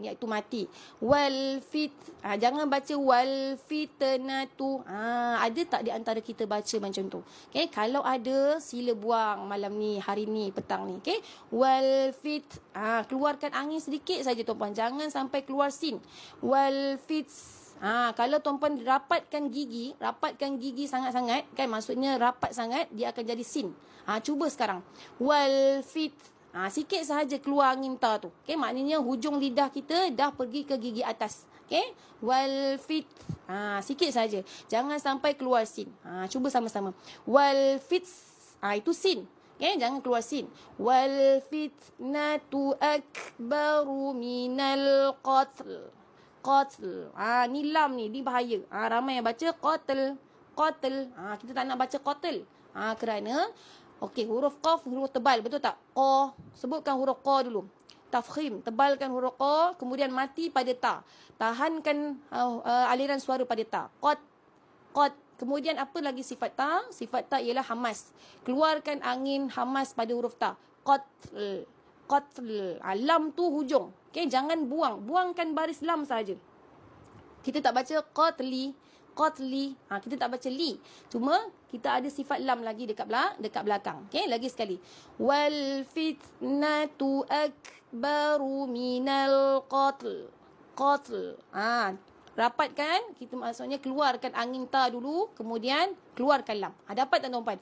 iaitu mati. Wal fit, jangan baca wal fitnatu. Ada tak di antara kita baca macam tu? Okey, kalau ada sila buang malam ni, hari ni, petang ni. Okey, wal fit, keluarkan angin sedikit saja tuan-puan, jangan sampai keluar sin. Wal fit, kalau tuan-puan rapatkan gigi sangat-sangat, kan, maksudnya rapat sangat, dia akan jadi sin. Cuba sekarang. Wal fit, sikit sahaja keluar angin ta tu. Okey, maknanya hujung lidah kita dah pergi ke gigi atas. Okey, wal fit, sikit sahaja. Jangan sampai keluar sin. Cuba sama-sama. Wal fit, itu sin. Okey, jangan keluar sin. Wal fitnatu akbaru minal qatl. Qatl. Ni lam ni bahaya. Ramai yang baca qatl. Qatl. Kita tak nak baca qatl. Kerana okey, huruf qaf huruf tebal, betul tak? Qa, sebutkan huruf qa dulu. Tafkhim, tebalkan huruf qa, kemudian mati pada ta. Tahankan aliran suara pada ta. Qat, qat. Kemudian apa lagi sifat ta? Sifat ta ialah hamas. Keluarkan angin hamas pada huruf ta. Qatl. Qatl. Lam tu hujung. Okey, jangan buangkan baris lam saja. Kita tak baca qatli. Qatli, kita tak baca li. Cuma kita ada sifat lam lagi dekat belakang. Okey, lagi sekali. Wal fitnatu akbaru minal qatl. Qatl. Rapatkan, kita maksudnya keluarkan angin ta dulu, kemudian keluarkan lam. Dapat tak tuan-tuan?